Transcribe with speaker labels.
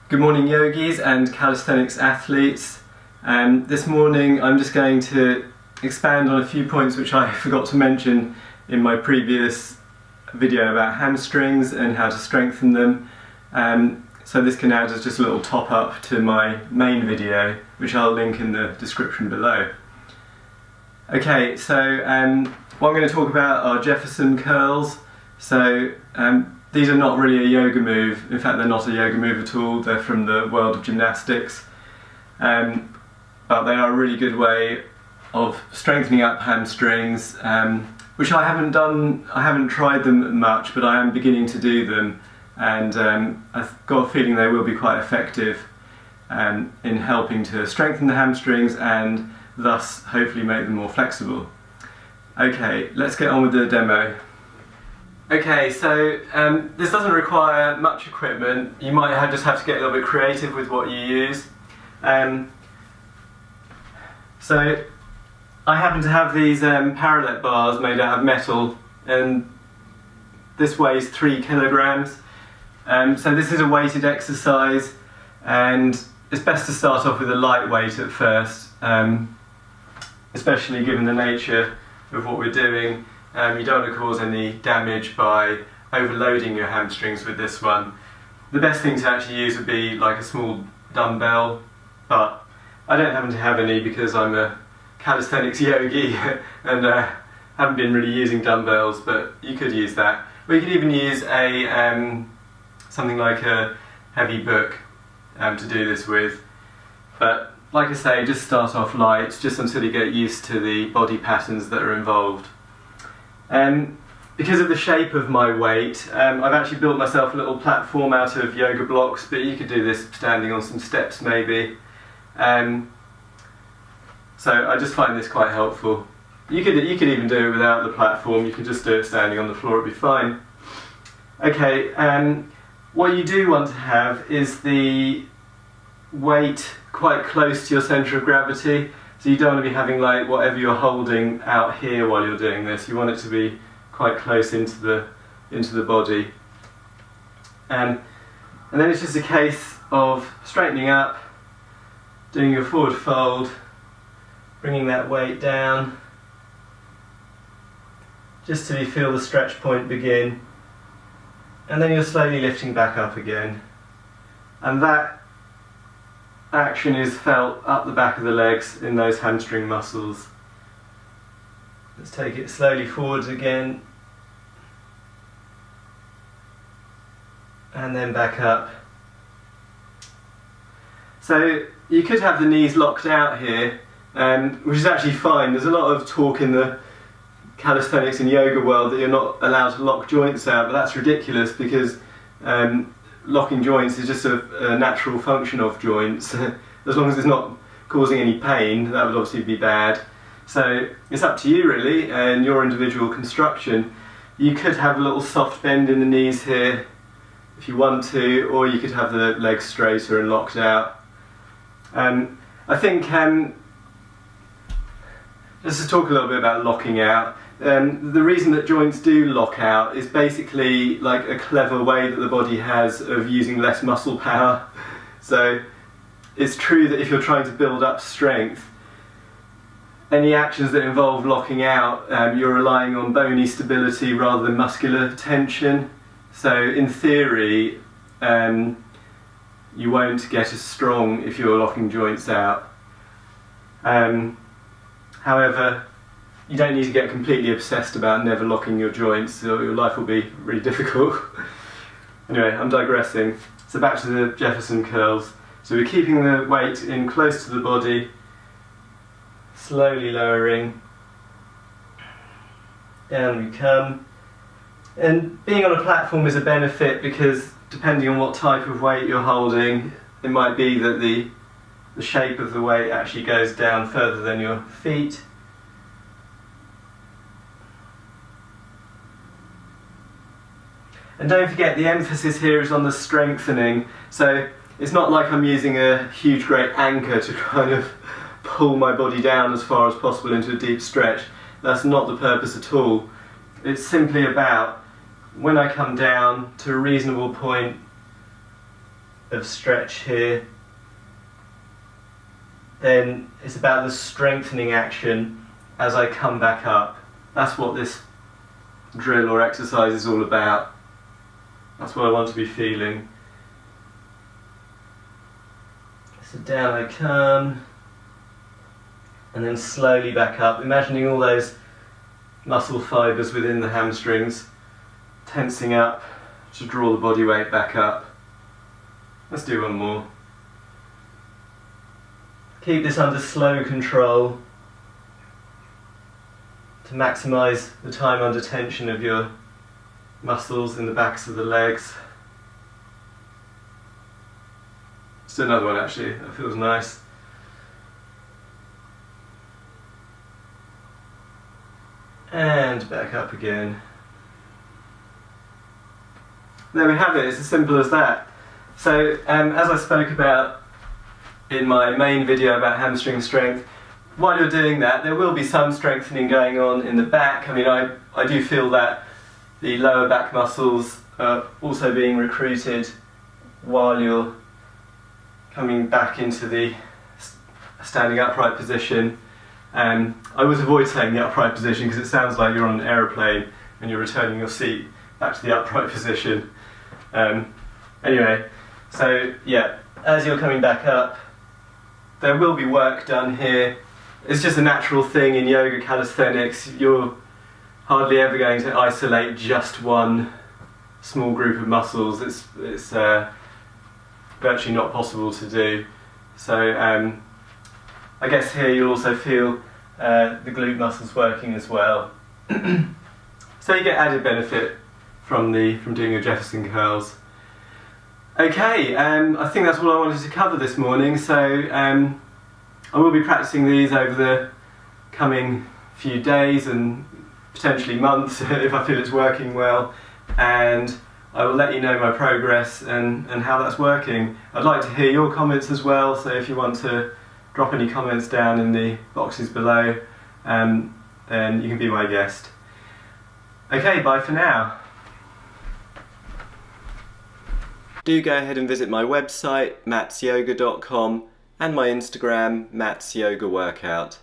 Speaker 1: Good morning yogis and calisthenics athletes. This morning I'm just going to expand on a few points which I forgot to mention in my previous video about hamstrings and how to strengthen them. So this can add as just a little top up to my main video, which I'll link in the description below. Okay, so what I'm going to talk about are Jefferson curls. So these are not really a yoga move. In fact, they're not a yoga move at all. They're from the world of gymnastics. But they are a really good way of strengthening up hamstrings, which I haven't tried them much, but I am beginning to do them, and I've got a feeling they will be quite effective in helping to strengthen the hamstrings and thus hopefully make them more flexible. Okay, let's get on with the demo. Okay, so this doesn't require much equipment. You might just have to get a little bit creative with what you use. So I happen to have these parallel bars made out of metal, and this weighs 3 kilograms. So this is a weighted exercise, and it's best to start off with a light weight at first, especially given the nature of what we're doing. You don't want to cause any damage by overloading your hamstrings with this one. The best thing to actually use would be like a small dumbbell, but I don't happen to have any because I'm a calisthenics yogi and haven't been really using dumbbells, but you could use that. Or you could even use a something like a heavy book to do this with. But like I say, just start off light, just until you get used to the body patterns that are involved. Because of the shape of my weight, I've actually built myself a little platform out of yoga blocks, but you could do this standing on some steps maybe. So I just find this quite helpful. You could even do it without the platform. You can just do it standing on the floor, it'll be fine. Okay, what you do want to have is the weight quite close to your centre of gravity. So you don't want to be having like whatever you're holding out here while you're doing this. You want it to be quite close into the body. And then it's just a case of straightening up, doing your forward fold, bringing that weight down, just till you feel the stretch point begin. And then you're slowly lifting back up again. And that action is felt up the back of the legs in those hamstring muscles. Let's take it slowly forwards again, and then back up. So you could have the knees locked out here, which is actually fine. There's a lot of talk in the calisthenics and yoga world that you're not allowed to lock joints out, but that's ridiculous because locking joints is just a natural function of joints. As long as it's not causing any pain, that would obviously be bad. So it's up to you really and your individual construction. You could have a little soft bend in the knees here if you want to, or you could have the legs straighter and locked out. I think just to talk a little bit about locking out. The reason that joints do lock out is basically like a clever way that the body has of using less muscle power. So it's true that if you're trying to build up strength, any actions that involve locking out, you're relying on bony stability rather than muscular tension. So in theory, you won't get as strong if you're locking joints out. However, you don't need to get completely obsessed about never locking your joints, so your life will be really difficult. Anyway, I'm digressing. So back to the Jefferson curls. So we're keeping the weight in close to the body, slowly lowering. Down we come. And being on a platform is a benefit because depending on what type of weight you're holding, it might be that the shape of the weight actually goes down further than your feet. And don't forget, the emphasis here is on the strengthening. So it's not like I'm using a huge great anchor to kind of pull my body down as far as possible into a deep stretch. That's not the purpose at all. It's simply about when I come down to a reasonable point, of stretch here. Then it's about the strengthening action as I come back up. That's what this drill or exercise is all about. That's what I want to be feeling. So down I come, and then slowly back up, imagining all those muscle fibres within the hamstrings tensing up to draw the body weight back up. Let's do one more. Keep this under slow control to maximise the time under tension of your muscles in the backs of the legs. Just another one actually, that feels nice. And back up again. There we have it, it's as simple as that. So as I spoke about in my main video about hamstring strength, while you're doing that there will be some strengthening going on in the back. I mean, I do feel that the lower back muscles are also being recruited while you're coming back into the standing upright position. I always avoid saying the upright position because it sounds like you're on an aeroplane and you're returning your seat back to the upright position. Anyway, so yeah, as you're coming back up, there will be work done here. It's just a natural thing in yoga calisthenics. You're hardly ever going to isolate just one small group of muscles. It's virtually not possible to do. So I guess here you'll also feel the glute muscles working as well. So you get added benefit from doing your Jefferson curls. Okay, I think that's all I wanted to cover this morning. So I will be practicing these over the coming few days and potentially months if I feel it's working well, and I will let you know my progress and how that's working. I'd like to hear your comments as well, so if you want to drop any comments down in the boxes below, then you can be my guest. Okay, bye for now. Do go ahead and visit my website, mattsyoga.com, and my Instagram, mattsyogaworkout.